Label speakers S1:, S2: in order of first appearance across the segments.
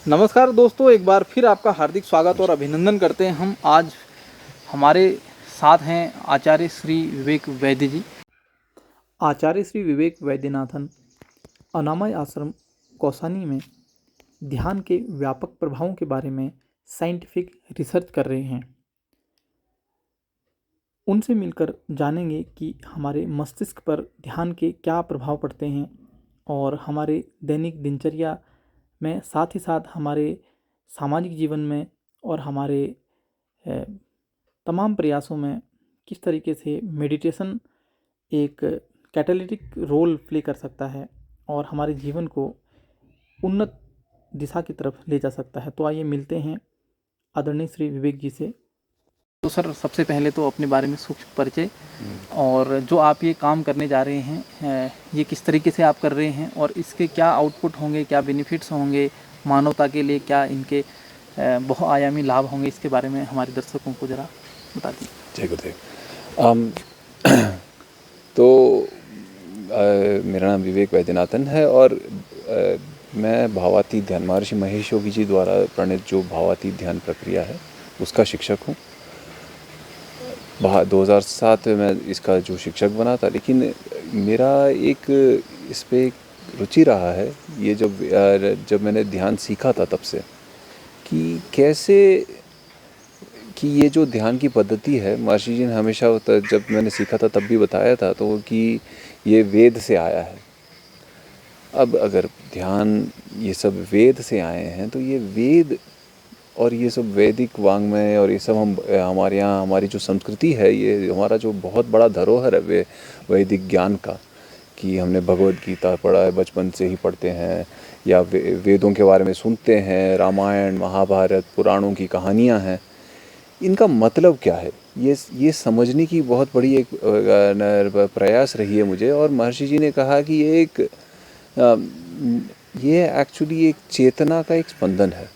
S1: नमस्कार दोस्तों, एक बार फिर आपका हार्दिक स्वागत और अभिनंदन करते हैं। हम आज हमारे साथ हैं आचार्य श्री विवेक वैद्य जी। आचार्य श्री विवेक वैद्यनाथन अनामय आश्रम कौसानी में ध्यान के व्यापक प्रभावों के बारे में साइंटिफिक रिसर्च कर रहे हैं। उनसे मिलकर जानेंगे कि हमारे मस्तिष्क पर ध्यान के क्या प्रभाव पड़ते हैं और हमारे दैनिक दिनचर्या में, साथ ही साथ हमारे सामाजिक जीवन में और हमारे तमाम प्रयासों में किस तरीके से मेडिटेशन एक कैटालिटिक रोल प्ले कर सकता है और हमारे जीवन को उन्नत दिशा की तरफ ले जा सकता है। तो आइए मिलते हैं आदरणीय श्री विवेक जी से। तो सर, सबसे पहले तो अपने बारे में सूक्ष्म परिचय और जो आप ये काम करने जा रहे हैं ये किस तरीके से आप कर रहे हैं और इसके क्या आउटपुट होंगे, क्या बेनिफिट्स होंगे मानवता के लिए, क्या इनके बहुआयामी लाभ होंगे, इसके बारे में हमारे दर्शकों को ज़रा बता दीजिए।
S2: जय गुरुदेव। तो मेरा नाम विवेक वैद्यनाथन है और मैं भावातीत ध्यान महर्षि महेश योगी जी द्वारा प्रणीत जो भावातीत ध्यान प्रक्रिया है उसका शिक्षक हूँ। 2007 में मैं इसका जो शिक्षक बना था, लेकिन मेरा एक इस पे रुचि रहा है ये जब मैंने ध्यान सीखा था तब से, कि कैसे कि ये जो ध्यान की पद्धति है, महर्षि जी ने हमेशा जब मैंने सीखा था तब भी बताया था तो कि ये वेद से आया है। अब अगर ध्यान ये सब वेद से आए हैं तो ये वेद और ये सब वैदिक वाङ्मय और ये सब हमारे यहाँ हमारी जो संस्कृति है, ये हमारा जो बहुत बड़ा धरोहर है वैदिक ज्ञान का, कि हमने भगवद गीता पढ़ा है, बचपन से ही पढ़ते हैं या वेदों के बारे में सुनते हैं, रामायण महाभारत पुराणों की कहानियाँ हैं। इनका मतलब क्या है ये समझने की बहुत बड़ी एक प्रयास रही है मुझे। और महर्षि जी ने कहा कि ये एक्चुअली एक चेतना का एक स्पंदन है।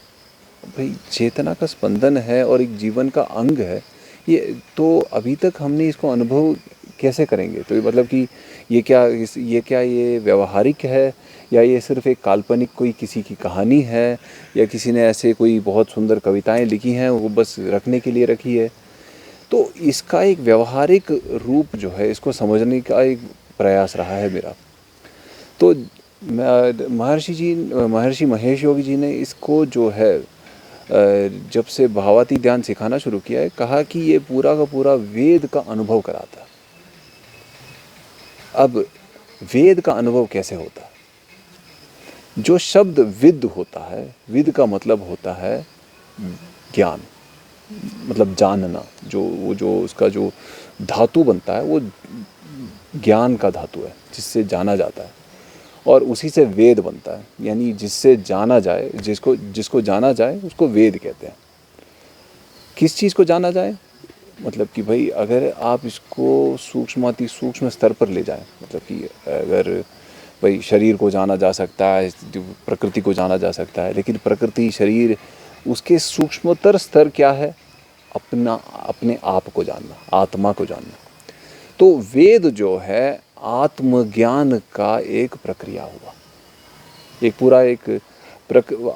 S2: भाई चेतना का स्पंदन है और एक जीवन का अंग है ये। तो अभी तक हमने इसको अनुभव कैसे करेंगे? तो मतलब कि ये व्यवहारिक है या ये सिर्फ एक काल्पनिक कोई किसी की कहानी है या किसी ने ऐसे कोई बहुत सुंदर कविताएं लिखी हैं वो बस रखने के लिए रखी है? तो इसका एक व्यवहारिक रूप जो है, इसको समझने का एक प्रयास रहा है मेरा। तो महर्षि महेश योगी जी ने इसको जो है जब से भावातीत ध्यान सिखाना शुरू किया है, कहा कि ये पूरा का पूरा वेद का अनुभव कराता है। अब वेद का अनुभव कैसे होता है? जो शब्द विद होता है, विद का मतलब होता है ज्ञान, मतलब जानना। जो उसका जो धातु बनता है वो ज्ञान का धातु है जिससे जाना जाता है, और उसी से वेद बनता है, यानी जिससे जाना जाए, जिसको जाना जाए उसको वेद कहते हैं। किस चीज़ को जाना जाए? मतलब कि भाई अगर आप इसको सूक्ष्म स्तर पर ले जाएं, मतलब कि अगर भाई शरीर को जाना जा सकता है, प्रकृति को जाना जा सकता है, लेकिन प्रकृति शरीर उसके सूक्ष्मतर स्तर क्या है? अपने आप को जानना, आत्मा को जानना। तो वेद जो है आत्मज्ञान का एक प्रक्रिया हुआ, एक पूरा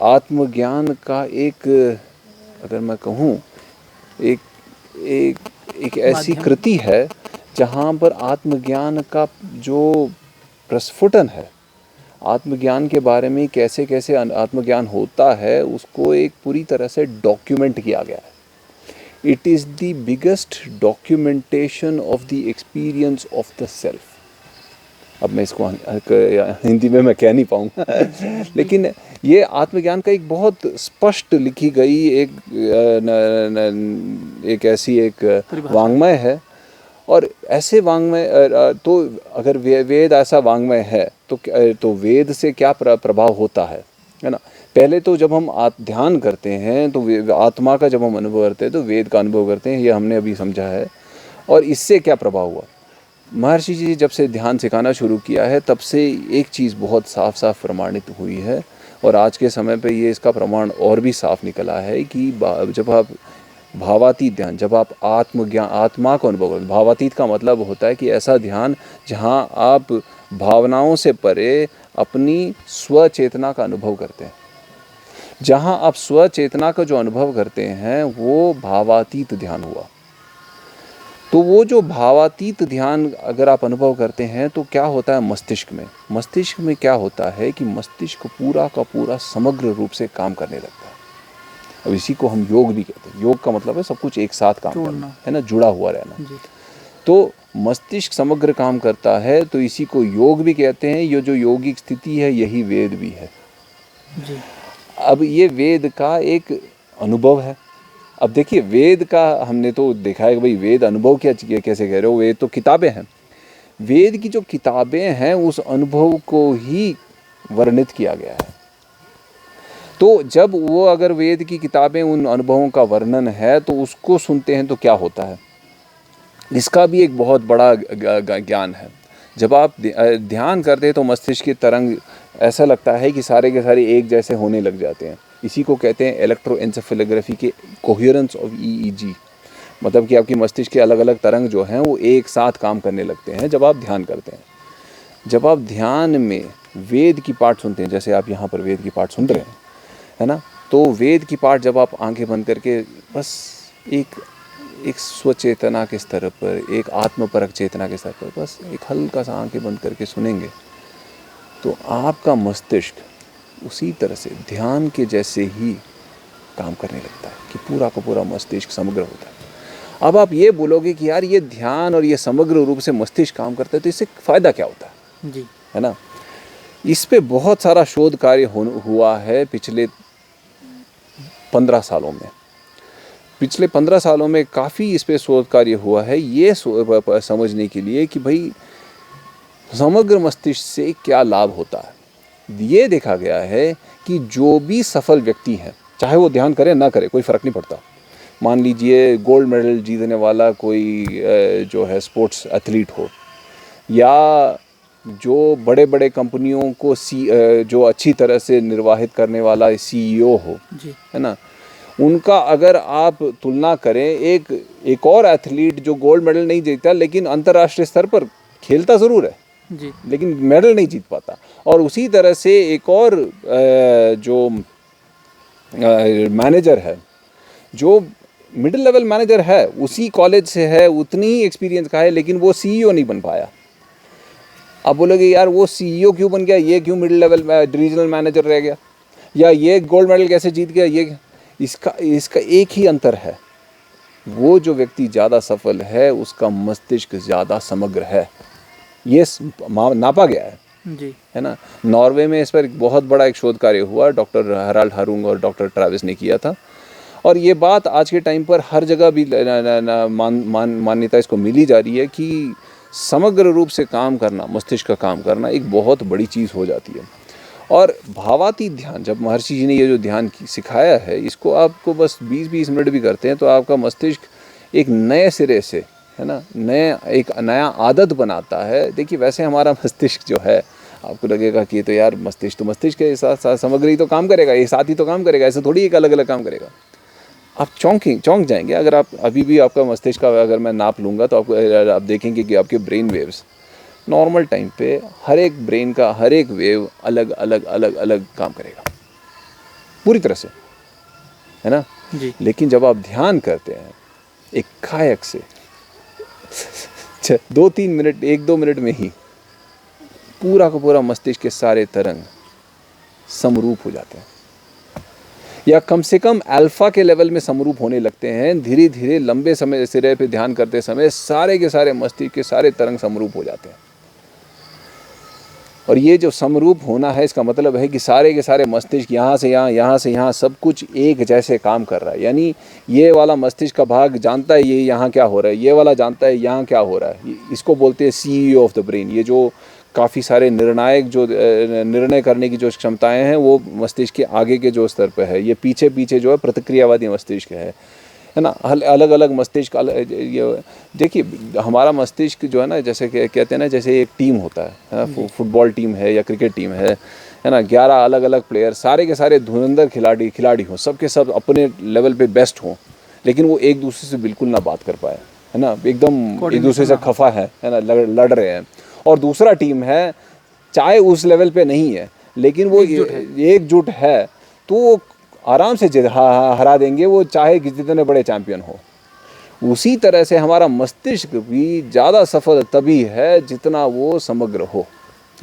S2: आत्मज्ञान का एक, अगर मैं कहूँ एक ऐसी कृति है जहाँ पर आत्मज्ञान का जो प्रस्फुटन है, आत्मज्ञान के बारे में कैसे कैसे आत्मज्ञान होता है, उसको एक पूरी तरह से डॉक्यूमेंट किया गया है। It is the biggest documentation of the experience of the self. अब मैं इसको हिंदी में मैं कह नहीं पाऊँगा लेकिन ये आत्मज्ञान का एक बहुत स्पष्ट लिखी गई एक ऐसी एक वाङ्मय है। और ऐसे वाङ्मय, तो अगर वेद ऐसा वाङ्मय है तो वेद से क्या प्रभाव होता है ना? पहले तो जब हम ध्यान करते हैं तो आत्मा का जब हम अनुभव करते हैं तो वेद का अनुभव करते हैं, ये हमने अभी समझा है। और इससे क्या प्रभाव हुआ? महर्षि जी जब से ध्यान सिखाना शुरू किया है तब से एक चीज़ बहुत साफ साफ प्रमाणित हुई है, और आज के समय पे ये इसका प्रमाण और भी साफ निकला है कि जब आप भावातीत ध्यान, जब आप आत्मा को अनुभव करते, भावातीत का मतलब होता है कि ऐसा ध्यान जहाँ आप भावनाओं से परे अपनी स्वचेतना का अनुभव करते हैं। जहाँ आप स्वचेतना का जो अनुभव करते हैं वो भावातीत ध्यान हुआ। तो वो जो भावातीत ध्यान अगर आप अनुभव करते हैं तो क्या होता है मस्तिष्क में क्या होता है कि मस्तिष्क पूरा का पूरा समग्र रूप से काम करने लगता है। अब इसी को हम योग भी कहते हैं। योग का मतलब है सब कुछ एक साथ काम करना, है ना, जुड़ा हुआ रहना। तो मस्तिष्क समग्र काम करता है, तो इसी को योग भी कहते हैं। ये जो योगिक स्थिति है यही वेद भी है जी। अब ये वेद का एक अनुभव है। अब देखिए वेद का हमने तो देखा है कि भाई वेद अनुभव क्या कैसे कह रहे हो, वेद तो किताबें हैं। वेद की जो किताबें हैं उस अनुभव को ही वर्णित किया गया है। तो जब वो अगर वेद की किताबें उन अनुभवों का वर्णन है तो उसको सुनते हैं तो क्या होता है, इसका भी एक बहुत बड़ा ज्ञान है। जब आप ध्यान करते हैं तो मस्तिष्क की तरंग ऐसा लगता है कि सारे के सारे एक जैसे होने लग जाते हैं। इसी को कहते हैं इलेक्ट्रोएन्सेफेलोग्राफी के कोहेरेंस ऑफ ईईजी, मतलब कि आपकी मस्तिष्क के अलग अलग तरंग जो हैं वो एक साथ काम करने लगते हैं जब आप ध्यान करते हैं। जब आप ध्यान में वेद की पाठ सुनते हैं, जैसे आप यहाँ पर वेद की पाठ सुन रहे हैं, है ना, तो वेद की पाठ जब आप आंखें बंद करके बस एक स्वचेतना के स्तर पर, एक आत्मपरक चेतना के स्तर पर बस एक हल्का सा आंखें बंद करके सुनेंगे तो आपका मस्तिष्क उसी तरह से ध्यान के जैसे ही काम करने लगता है कि पूरा का पूरा मस्तिष्क समग्र होता है। अब आप ये बोलोगे कि यार ये ध्यान और ये समग्र रूप से मस्तिष्क काम करता है तो इससे फ़ायदा क्या होता है जी, है ना। इस पे बहुत सारा शोध कार्य हुआ है पिछले 15 सालों में। पिछले 15 सालों में काफ़ी इस पे शोध कार्य हुआ है ये समझने के लिए कि भाई समग्र मस्तिष्क से क्या लाभ होता है। ये देखा गया है कि जो भी सफल व्यक्ति हैं, चाहे वो ध्यान करे ना करे कोई फ़र्क नहीं पड़ता। मान लीजिए गोल्ड मेडल जीतने वाला कोई जो है स्पोर्ट्स एथलीट हो, या जो बड़े बड़े कंपनियों को जो अच्छी तरह से निर्वाहित करने वाला सीईओ हो जी, है ना, उनका अगर आप तुलना करें एक और एथलीट जो गोल्ड मेडल नहीं जीता लेकिन अंतर्राष्ट्रीय स्तर पर खेलता ज़रूर है जी, लेकिन मेडल नहीं जीत पाता, और उसी तरह से एक और जो मैनेजर है जो मिडिल लेवल मैनेजर है, उसी कॉलेज से है, उतनी ही एक्सपीरियंस का है, लेकिन वो सीईओ नहीं बन पाया। अब बोलोगे यार वो सीईओ क्यों बन गया, ये क्यों मिडिल लेवल रीजनल मैनेजर रह गया, या ये गोल्ड मेडल कैसे जीत गया, ये इसका एक ही अंतर है, वो जो व्यक्ति ज़्यादा सफल है उसका मस्तिष्क ज़्यादा समग्र है। ये नापा गया है जी, है ना। नॉर्वे में इस पर बहुत बड़ा एक शोध कार्य हुआ, डॉक्टर हराल्ड हारुंग और डॉक्टर ट्रेविस ने किया था, और ये बात आज के टाइम पर हर जगह भी मान्यता इसको मिली जा रही है कि समग्र रूप से काम करना, मस्तिष्क का काम करना एक बहुत बड़ी चीज़ हो जाती है। और भावातीत ध्यान, जब महर्षि जी ने ये जो ध्यान सिखाया है, इसको आपको बस 20-20 मिनट भी करते हैं तो आपका मस्तिष्क एक नए सिरे से, है ना, एक नया आदत बनाता है। देखिए वैसे हमारा मस्तिष्क जो है, आपको लगेगा कि तो यार मस्तिष्क के साथ समग्र ही तो काम करेगा, ये साथ ही तो काम करेगा, ऐसे थोड़ी एक अलग अलग काम करेगा। आप चौंक जाएंगे अगर आप अभी भी आपका मस्तिष्क का अगर मैं नाप लूँगा तो आप देखेंगे कि आपके ब्रेन वेव्स नॉर्मल टाइम पे हर एक ब्रेन का हर एक वेव अलग अलग काम करेगा पूरी तरह से, है ना जी। लेकिन जब आप ध्यान करते हैं एक कायक से 2-3 मिनट, 1-2 मिनट में ही पूरा का पूरा मस्तिष्क के सारे तरंग समरूप हो जाते हैं, या कम से कम अल्फा के लेवल में समरूप होने लगते हैं। धीरे धीरे लंबे समय सिरे पे ध्यान करते समय सारे के सारे मस्तिष्क के सारे तरंग समरूप हो जाते हैं। और ये जो समरूप होना है इसका मतलब है कि सारे के सारे मस्तिष्क यहाँ से यहाँ सब कुछ एक जैसे काम कर रहा है। यानी ये वाला मस्तिष्क का भाग जानता है ये यहाँ क्या हो रहा है, ये वाला जानता है यहाँ क्या हो रहा है। इसको बोलते हैं सीईओ ऑफ द ब्रेन। ये जो काफ़ी सारे निर्णायक जो निर्णय करने की जो क्षमताएं हैं वो मस्तिष्क के आगे के जो स्तर पर है। ये पीछे जो है प्रतिक्रियावादी मस्तिष्क है ना। अलग अलग मस्तिष्क ये देखिए, हमारा मस्तिष्क जो है ना, जैसे कहते हैं ना, जैसे एक टीम होता है ना, फुटबॉल टीम है या क्रिकेट टीम है ना, 11 अलग अलग प्लेयर, सारे के सारे धुरंधर खिलाड़ी हों, सबके सब अपने लेवल पे बेस्ट हों, लेकिन वो एक दूसरे से बिल्कुल ना बात कर पाए, है ना, एकदम एक दूसरे से खफा है ना, लड़ रहे हैं। और दूसरा टीम है चाहे उस लेवल पे नहीं है लेकिन वो एकजुट है, तो आराम से हरा देंगे, वो चाहे कि जितने बड़े चैंपियन हो। उसी तरह से हमारा मस्तिष्क भी ज़्यादा सफल तभी है जितना वो समग्र हो,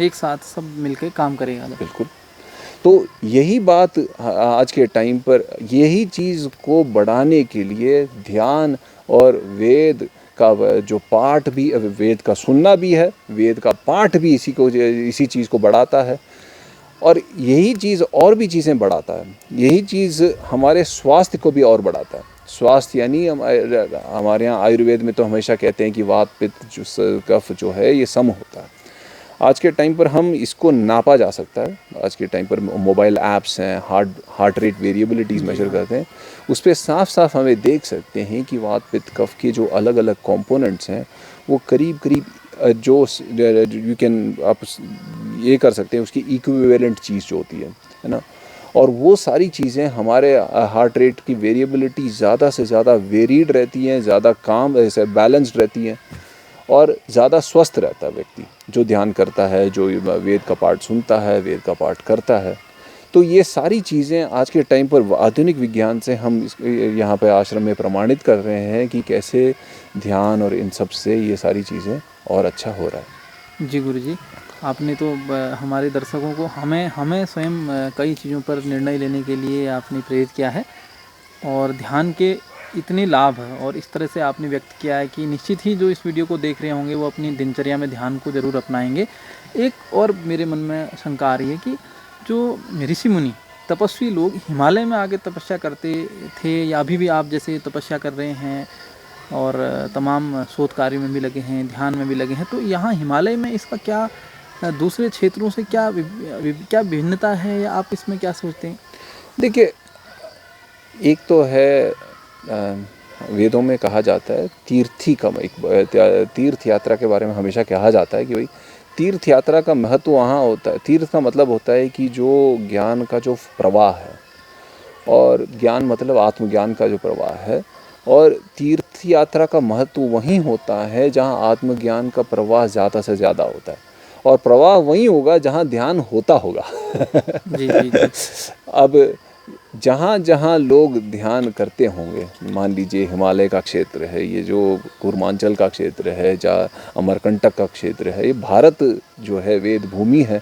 S1: एक साथ सब मिलके काम करेगा।
S2: बिल्कुल। तो यही बात आज के टाइम पर, यही चीज़ को बढ़ाने के लिए ध्यान और वेद का जो पाठ भी, वेद का सुनना भी है, वेद का पाठ भी इसी चीज़ को बढ़ाता है। और यही चीज़ और भी चीज़ें बढ़ाता है, यही चीज़ हमारे स्वास्थ्य को भी और बढ़ाता है। स्वास्थ्य यानी हमारे यहाँ आयुर्वेद में तो हमेशा कहते हैं कि वात पित्त कफ जो है ये सम होता है। आज के टाइम पर हम इसको नापा जा सकता है। आज के टाइम पर मोबाइल ऐप्स हैं, हार्ट रेट वेरिएबिलिटीज़ मेजर करते हैं, उस पर साफ साफ हमें देख सकते हैं कि वात पित्त कफ के जो अलग अलग कंपोनेंट्स हैं वो करीब करीब जो यू कैन आप ये कर सकते हैं उसकी इक्विवेलेंट चीज़ जो होती है ना। और वो सारी चीज़ें हमारे हार्ट रेट की वेरिएबिलिटी ज़्यादा से ज़्यादा वेरीड रहती हैं, ज़्यादा काम ऐसे बैलेंस्ड रहती हैं और ज़्यादा स्वस्थ रहता है व्यक्ति जो ध्यान करता है, जो वेद का पाठ सुनता है, वेद का पाठ करता है। तो ये सारी चीज़ें आज के टाइम पर आधुनिक विज्ञान से हम यहाँ पे आश्रम में प्रमाणित कर रहे हैं कि कैसे ध्यान और इन सब से ये सारी चीज़ें और अच्छा हो रहा है।
S1: जी गुरुजी, आपने तो हमारे दर्शकों को हमें स्वयं कई चीज़ों पर निर्णय लेने के लिए आपने प्रेरित किया है और ध्यान के इतने लाभ और इस तरह से आपने व्यक्त किया है कि निश्चित ही जो इस वीडियो को देख रहे होंगे वो अपनी दिनचर्या में ध्यान को ज़रूर अपनाएंगे। एक और मेरे मन में शंका आ रही है कि जो ऋषि मुनि तपस्वी लोग हिमालय में आके तपस्या करते थे या अभी भी आप जैसे तपस्या कर रहे हैं और तमाम शोध कार्यों में भी लगे हैं, ध्यान में भी लगे हैं, तो यहाँ हिमालय में इसका क्या दूसरे क्षेत्रों से क्या भिन्नता है या आप इसमें क्या सोचते हैं?
S2: देखिए, एक तो है वेदों में कहा जाता है तीर्थ यात्रा के बारे में हमेशा कहा जाता है कि भाई तीर्थ यात्रा का महत्व वहाँ होता है। तीर्थ का मतलब होता है कि जो ज्ञान का जो प्रवाह है, और ज्ञान मतलब आत्मज्ञान का जो प्रवाह है, और तीर्थ यात्रा का महत्व वहीं होता है जहाँ आत्मज्ञान का प्रवाह ज़्यादा से ज़्यादा होता है, और प्रवाह वहीं होगा जहाँ ध्यान होता होगा।
S1: जी जी जी।
S2: अब जहाँ जहाँ लोग ध्यान करते होंगे, मान लीजिए हिमालय का क्षेत्र है, ये जो कूर्मांचल का क्षेत्र है, जहाँ अमरकंटक का क्षेत्र है, ये भारत जो है वेद भूमि है।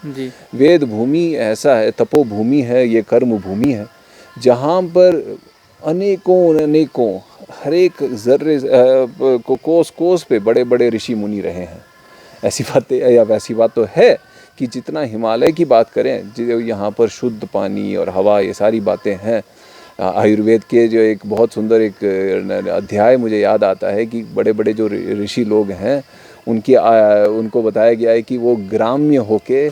S2: वेद भूमि ऐसा है, तपोभूमि है, ये कर्म भूमि है, जहाँ पर अनेकों हर एक जर्रे कोस पे बड़े बड़े ऋषि मुनि रहे हैं। ऐसी बातें या वैसी बात तो है कि जितना हिमालय की बात करें, जो यहाँ पर शुद्ध पानी और हवा, ये सारी बातें हैं। आयुर्वेद के जो एक बहुत सुंदर एक अध्याय मुझे याद आता है कि बड़े बड़े जो ऋषि लोग हैं उनको बताया गया है कि वो ग्राम्य होके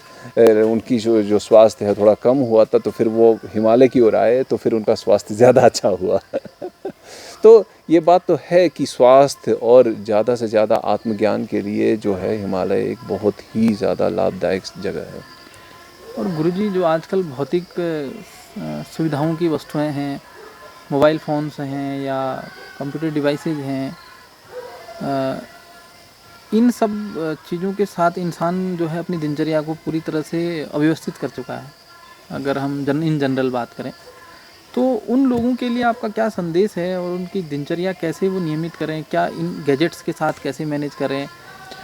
S2: उनकी जो स्वास्थ्य है थोड़ा कम हुआ था, तो फिर वो हिमालय की ओर आए तो फिर उनका स्वास्थ्य ज़्यादा अच्छा हुआ। तो ये बात तो है कि स्वास्थ्य और ज़्यादा से ज़्यादा आत्मज्ञान के लिए जो है हिमालय एक बहुत ही ज़्यादा लाभदायक जगह है।
S1: और गुरुजी, जो आजकल भौतिक सुविधाओं की वस्तुएं हैं, मोबाइल फ़ोन्स हैं या कंप्यूटर डिवाइसेज हैं, इन सब चीज़ों के साथ इंसान जो है अपनी दिनचर्या को पूरी तरह से अव्यवस्थित कर चुका है। अगर हम इन जनरल बात करें तो उन लोगों के लिए आपका क्या संदेश है और उनकी दिनचर्या कैसे वो नियमित करें, क्या इन गैजेट्स के साथ कैसे मैनेज करें,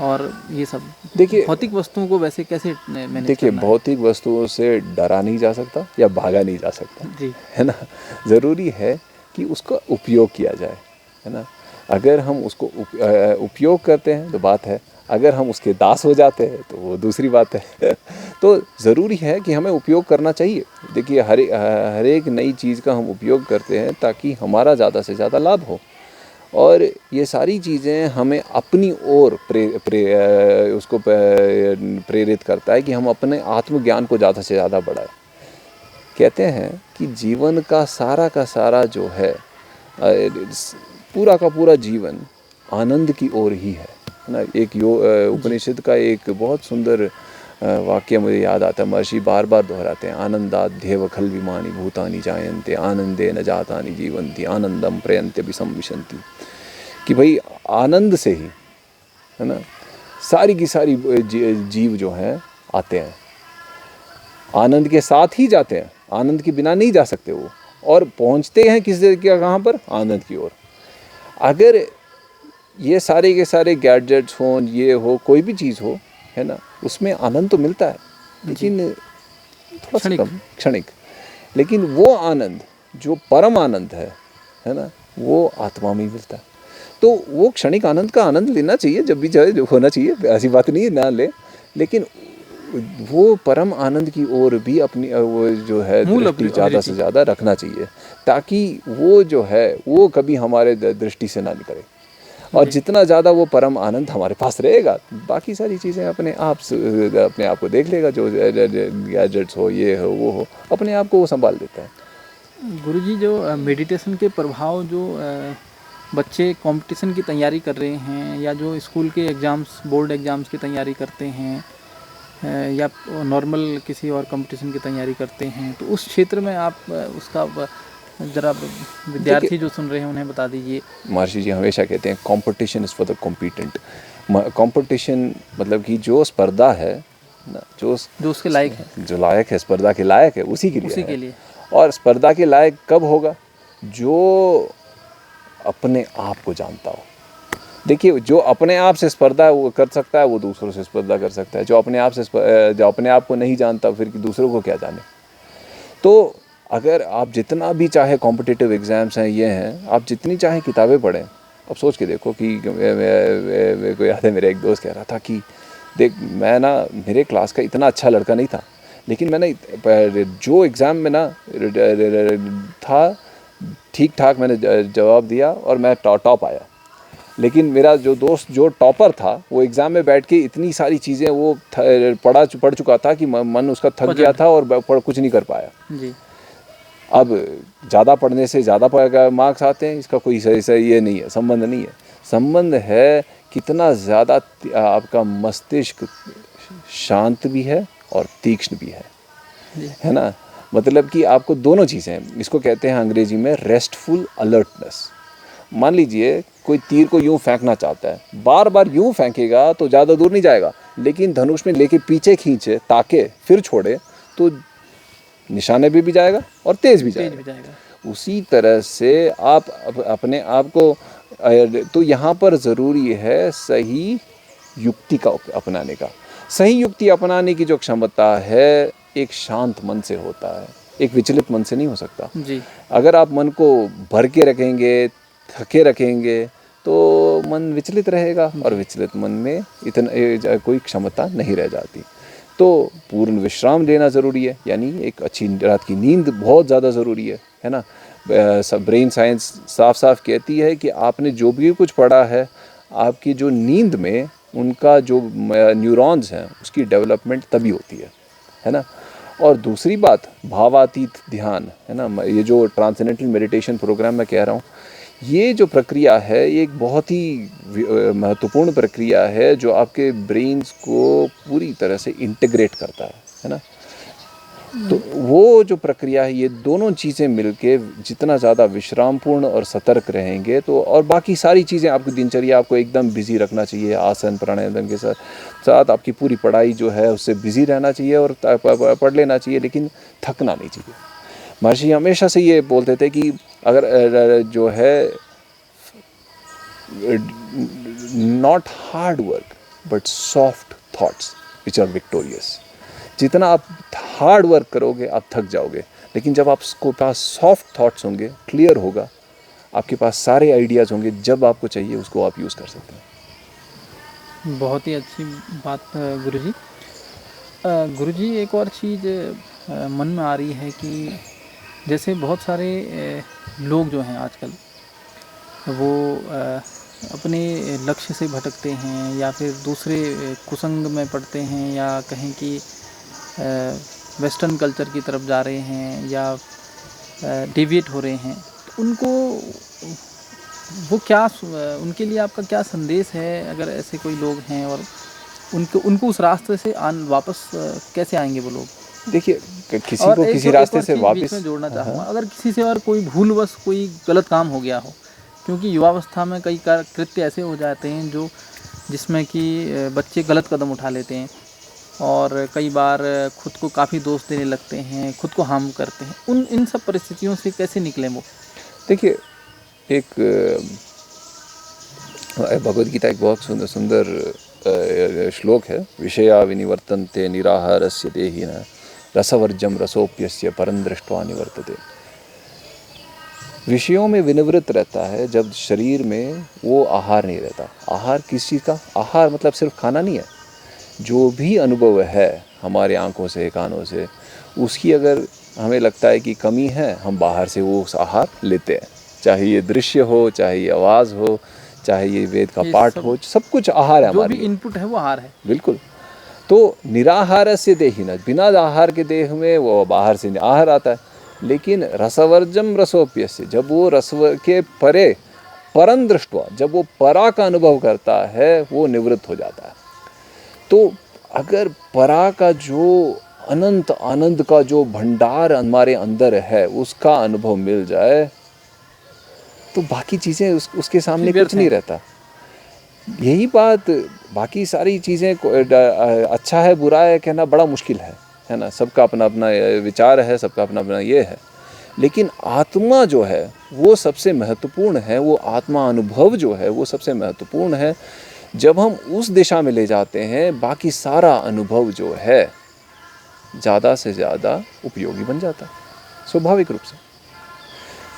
S1: और ये सब देखिए भौतिक वस्तुओं को वैसे कैसे मैनेज?
S2: देखिए, भौतिक वस्तुओं से डरा नहीं जा सकता या भागा नहीं जा सकता जी, है ना। ज़रूरी है कि उसका उपयोग किया जाए, है ना। अगर हम उसको उपयोग करते हैं तो बात है, अगर हम उसके दास हो जाते हैं तो वो दूसरी बात है। तो ज़रूरी है कि हमें उपयोग करना चाहिए। देखिए, हर एक नई चीज़ का हम उपयोग करते हैं ताकि हमारा ज़्यादा से ज़्यादा लाभ हो, और ये सारी चीज़ें हमें अपनी ओर उसको प्रेरित करता है कि हम अपने आत्मज्ञान को ज़्यादा से ज़्यादा बढ़ाएं। कहते हैं कि जीवन का सारा जो है पूरा का पूरा जीवन आनंद की ओर ही है ना। एक उपनिषद का एक बहुत सुंदर वाक्य मुझे याद आता है, महर्षि बार बार दोहराते हैं, आनंदाध्येव खल विमानी भूतानि जायन्ते आनंदे न जातानि जीवन्ति आनंदम प्रयन्ते विसंविशन्ति। कि भाई आनंद से ही, है ना, सारी की सारी जीव जो हैं आते हैं, आनंद के साथ ही जाते हैं, आनंद के बिना नहीं जा सकते वो। और पहुंचते हैं कहाँ पर, आनंद की ओर। अगर ये सारे के सारे गैजेट्स हों, ये हो, कोई भी चीज़ हो, है ना, उसमें आनंद तो मिलता है, लेकिन थोड़ा सा कम, क्षणिक। लेकिन वो आनंद जो परम आनंद है ना, वो आत्मा में ही मिलता है। तो वो क्षणिक आनंद का आनंद लेना चाहिए, जब भी चाहे, जो होना चाहिए, ऐसी बात नहीं है ना ले, लेकिन वो परम आनंद की ओर भी अपनी वो जो है दृष्टि ज़्यादा से ज़्यादा रखना चाहिए, ताकि वो जो है वो कभी हमारे दृष्टि से ना निकले। और जितना ज़्यादा वो परम आनंद हमारे पास रहेगा, बाकी सारी चीज़ें अपने आप को देख लेगा। जो गैजेट्स हो, ये हो, वो हो, अपने आप को वो संभाल देता है।
S1: गुरुजी, जो मेडिटेशन के प्रभाव जो बच्चे कंपटीशन की तैयारी कर रहे हैं, या जो स्कूल के एग्ज़ाम्स, बोर्ड एग्ज़ाम्स की तैयारी करते हैं, या नॉर्मल किसी और कंपटीशन की तैयारी करते हैं, तो उस क्षेत्र में आप उसका ज़रा विद्यार्थी जो सुन रहे हैं उन्हें बता दीजिए।
S2: महर्षि जी हमेशा कहते हैं competition is for the competent. Competition मतलब कि जो स्पर्धा है ना, जो
S1: उसके लायक है,
S2: जो लायक है, स्पर्धा के लायक है, उसी के
S1: के लिए।
S2: और स्पर्धा के लायक कब होगा? जो अपने आप को जानता हो। देखिए, जो अपने आप से स्पर्धा वो कर सकता है, वो दूसरों से स्पर्धा कर सकता है। जो अपने आप को नहीं जानता, फिर दूसरों को क्या जाने। तो अगर आप जितना भी चाहे कॉम्पिटिटिव एग्ज़ाम्स हैं, ये हैं, आप जितनी चाहे किताबें पढ़ें। अब सोच के देखो कि मेरे को याद है, मेरा एक दोस्त कह रहा था कि देख, मैं ना, मेरे क्लास का इतना अच्छा लड़का नहीं था, लेकिन मैंने जो एग्ज़ाम में ना था, ठीक ठाक मैंने जवाब दिया और मैं टॉप आया। लेकिन मेरा जो दोस्त जो टॉपर था, वो एग्ज़ाम में बैठ के इतनी सारी चीज़ें वो पढ़ चुका था कि मन उसका थक गया था और कुछ नहीं कर पाया
S1: जी।
S2: अब ज़्यादा पढ़ने से ज़्यादा मार्क्स आते हैं, इसका कोई सही ये नहीं है, संबंध नहीं है। संबंध है कितना ज़्यादा आपका मस्तिष्क शांत भी है और तीक्ष्ण भी है ना। मतलब कि आपको दोनों चीज़ें हैं। इसको कहते हैं अंग्रेजी में रेस्टफुल अलर्टनेस। मान लीजिए कोई तीर को यूं फेंकना चाहता है, बार बार यूं फेंकेगा तो ज़्यादा दूर नहीं जाएगा, लेकिन धनुष में लेके पीछे खींचे, ताके, फिर छोड़े, तो निशाने भी जाएगा और तेज भी जाएगा। उसी तरह से आप अपने आप को, तो यहाँ पर ज़रूरी है सही युक्ति का अपनाने का। सही युक्ति अपनाने की जो क्षमता है, एक शांत मन से होता है, एक विचलित मन से नहीं हो सकता
S1: जी।
S2: अगर आप मन को भर के रखेंगे, थके रखेंगे, तो मन विचलित रहेगा और विचलित मन में इतना कोई क्षमता नहीं रह जाती। तो पूर्ण विश्राम लेना ज़रूरी है, यानी एक अच्छी रात की नींद बहुत ज़्यादा ज़रूरी है ना। ब्रेन साइंस साफ साफ कहती है कि आपने जो भी कुछ पढ़ा है, आपकी जो नींद में उनका जो न्यूरॉन्स हैं, उसकी डेवलपमेंट तभी होती है ना। और दूसरी बात, भावातीत ध्यान, है ना, ये जो ट्रांसेंडेंटल मेडिटेशन प्रोग्राम मैं कह रहा हूँ, ये जो प्रक्रिया है, ये एक बहुत ही महत्वपूर्ण प्रक्रिया है जो आपके ब्रेन्स को पूरी तरह से इंटीग्रेट करता है ना। तो वो जो प्रक्रिया है, ये दोनों चीज़ें मिलके जितना ज़्यादा विश्रामपूर्ण और सतर्क रहेंगे, तो और बाकी सारी चीज़ें आपकी दिनचर्या आपको एकदम बिजी रखना चाहिए। आसन प्राणायाम के साथ आपकी पूरी पढ़ाई जो है उससे बिजी रहना चाहिए और पढ़ लेना चाहिए, लेकिन थकना नहीं चाहिए। महर्षि हमेशा से ये बोलते थे कि अगर जो है not hard work but soft thoughts which are victorious. जितना आप हार्ड वर्क करोगे आप थक जाओगे, लेकिन जब आपके पास सॉफ्ट थॉट्स होंगे, क्लियर होगा, आपके पास सारे आइडियाज़ होंगे, जब आपको चाहिए उसको आप यूज़ कर सकते हैं।
S1: बहुत ही अच्छी बात गुरुजी। गुरुजी, एक और चीज़ मन में आ रही है कि जैसे बहुत सारे लोग जो हैं आजकल, वो अपने लक्ष्य से भटकते हैं, या फिर दूसरे कुसंग में पड़ते हैं, या कहें कि वेस्टर्न कल्चर की तरफ जा रहे हैं, या डिविएट हो रहे हैं। तो उनको वो क्या, उनके लिए आपका क्या संदेश है, अगर ऐसे कोई लोग हैं, और उनको उस रास्ते से वापस कैसे आएंगे वो लोग?
S2: देखिए, किसी को किसी रास्ते से वापस
S1: जोड़ना चाहूँगा, अगर किसी से और कोई भूलवश कोई गलत काम हो गया हो, क्योंकि युवावस्था में कई कृत्य ऐसे हो जाते हैं जिसमें कि बच्चे गलत कदम उठा लेते हैं, और कई बार खुद को काफ़ी दोष देने लगते हैं, खुद को हार्म करते हैं। इन सब परिस्थितियों से कैसे निकलें वो?
S2: देखिए, एक भगवद गीता एक बहुत सुंदर सुंदर श्लोक है, विषया विनिवर्तन्ते निराहारस्य देहिनः रसवर्जम रसोप्यस्य परं दृष्ट्वा निवर्तते। विषयों में विनिवृत्त रहता है जब शरीर में वो आहार नहीं रहता। आहार किस चीज़ का? आहार मतलब सिर्फ खाना नहीं है, जो भी अनुभव है हमारे आँखों से कानों से, उसकी अगर हमें लगता है कि कमी है, हम बाहर से वो उस आहार लेते हैं। चाहे ये दृश्य हो, चाहे ये आवाज़ हो, चाहे ये वेद का पाठ हो, सब कुछ आहार है हमारे
S1: जो भी इनपुट है वो आहार है।
S2: बिल्कुल। तो निराहार से देहिना, बिना आहार के देह में वो बाहर से आहार आता है। लेकिन रसवर्जम रसोप्यस्य, जब वो रस के परे परं दृष्ट्वा, जब वो परा का अनुभव करता है, वो निवृत्त हो जाता है। तो अगर परा का जो अनंत आनंद का जो भंडार हमारे अंदर है, उसका अनुभव मिल जाए, तो बाकी चीज़ें उसके सामने कुछ नहीं रहता। यही बात, बाकी सारी चीज़ें अच्छा है बुरा है कहना बड़ा मुश्किल है ना। सबका अपना अपना विचार है, सबका अपना अपना ये है। लेकिन आत्मा जो है वो सबसे महत्वपूर्ण है, वो आत्मा अनुभव जो है वो सबसे महत्वपूर्ण है। जब हम उस दिशा में ले जाते हैं, बाकी सारा अनुभव जो है ज़्यादा से ज़्यादा उपयोगी बन जाता है, स्वाभाविक रूप से।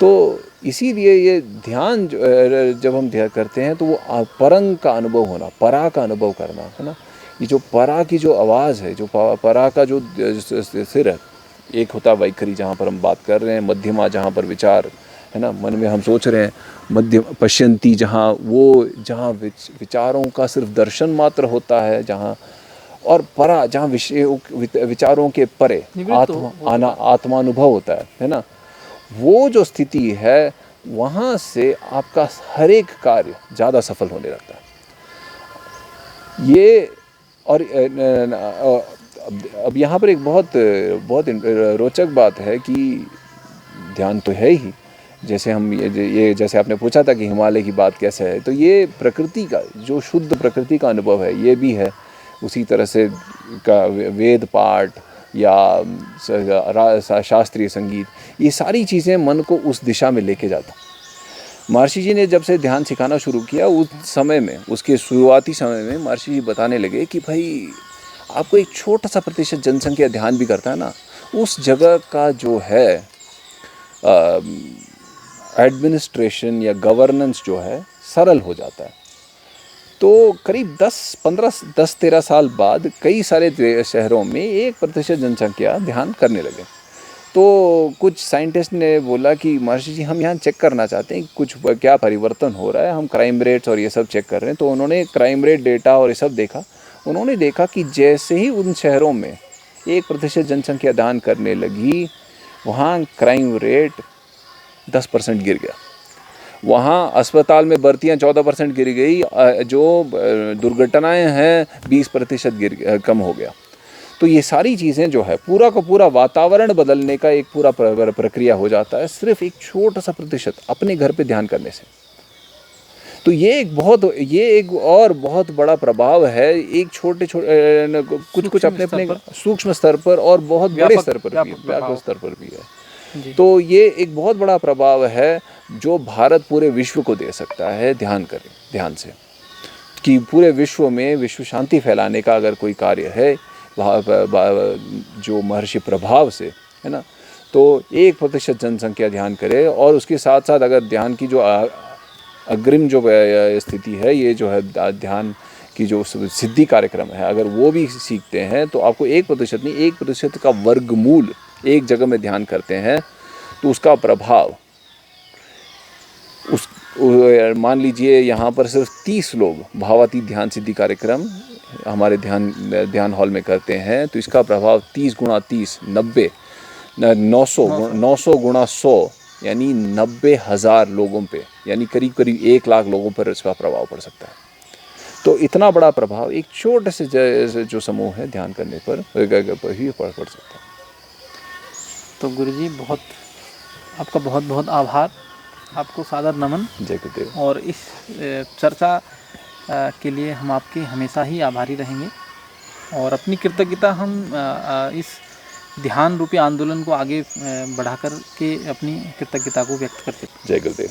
S2: तो इसीलिए ये ध्यान जब हम ध्यान करते हैं तो वो परंग का अनुभव होना, परा का अनुभव करना है ना। ये जो परा की जो आवाज़ है, जो परा का जो सिर है, एक होता वैखरी जहाँ पर हम बात कर रहे हैं, मध्यमा जहाँ पर विचार है ना, मन में हम सोच रहे हैं, मध्य पश्यंती जहाँ वो जहाँ विचारों का सिर्फ दर्शन मात्र होता है, जहाँ और परा जहाँ विचारों के परे आत्मानुभव होता है ना। वो जो स्थिति है, वहाँ से आपका हर एक कार्य ज़्यादा सफल होने लगता है। ये और अब यहाँ पर एक बहुत रोचक बात है कि ध्यान तो है ही, जैसे हम ये जैसे आपने पूछा था कि हिमालय की बात कैसे है, तो ये प्रकृति का जो शुद्ध प्रकृति का अनुभव है, ये भी है। उसी तरह से का वेद पाठ या शास्त्रीय संगीत, ये सारी चीज़ें मन को उस दिशा में लेके जाता। महर्षि जी ने जब से ध्यान सिखाना शुरू किया, उस समय में, उसके शुरुआती समय में महर्षि जी बताने लगे कि भाई आपको एक छोटा सा प्रतिशत जनसंख्या ध्यान भी करता है ना, उस जगह का जो है एडमिनिस्ट्रेशन या गवर्नेंस जो है सरल हो जाता है। तो करीब 10-13 साल बाद कई सारे शहरों में 1% जनसंख्या ध्यान करने लगे। तो कुछ साइंटिस्ट ने बोला कि महर्षि जी हम यहाँ चेक करना चाहते हैं कुछ क्या परिवर्तन हो रहा है, हम क्राइम रेट्स और ये सब चेक कर रहे हैं। तो उन्होंने क्राइम रेट डेटा और ये सब देखा। उन्होंने देखा कि जैसे ही उन शहरों में 1% जनसंख्या दान करने लगी, वहाँ क्राइम रेट 10% गिर गया। वहाँ अस्पताल में भर्तियाँ 14% गिर गई, जो दुर्घटनाएं हैं 20% कम हो गया। तो ये सारी चीज़ें जो है, पूरा का पूरा वातावरण बदलने का एक पूरा प्रक्रिया हो जाता है सिर्फ एक छोटा सा प्रतिशत अपने घर पे ध्यान करने से। तो ये एक और बहुत बड़ा प्रभाव है, एक छोटे कुछ अपने सूक्ष्म स्तर पर और बहुत बड़े स्तर पर भी, व्यापक स्तर पर भी है। तो ये एक बहुत बड़ा प्रभाव है जो भारत पूरे विश्व को दे सकता है ध्यान से, कि पूरे विश्व में विश्व शांति फैलाने का अगर कोई कार्य है जो महर्षि प्रभाव से है ना, तो 1% जनसंख्या ध्यान करे। और उसके साथ साथ अगर ध्यान की जो अग्रिम जो स्थिति है, ये जो है ध्यान की जो सिद्धि कार्यक्रम है, अगर वो भी सीखते हैं तो आपको 1% नहीं, 1% का वर्गमूल एक जगह में ध्यान करते हैं तो उसका प्रभाव मान लीजिए यहाँ पर सिर्फ 30 लोग भावातीत ध्यान सिद्धि कार्यक्रम हमारे ध्यान हॉल में करते हैं, तो इसका प्रभाव 30 गुणा 30 90 900 गुणा 100 यानी 90,000 लोगों पे, यानी करीब 1 लाख लोगों पर इसका प्रभाव पड़ सकता है। तो इतना बड़ा प्रभाव एक छोटे से जो समूह है ध्यान करने पर ही पड़ सकता है।
S1: तो गुरुजी आपका बहुत बहुत आभार, आपको सादर नमन।
S2: जय गुरुदेव।
S1: और इस चर्चा के लिए हम आपके हमेशा ही आभारी रहेंगे। और अपनी कृतज्ञता हम इस ध्यान रूपी आंदोलन को आगे बढ़ा कर के अपनी कृतज्ञता को व्यक्त करते हैं।
S2: जय गुरुदेव।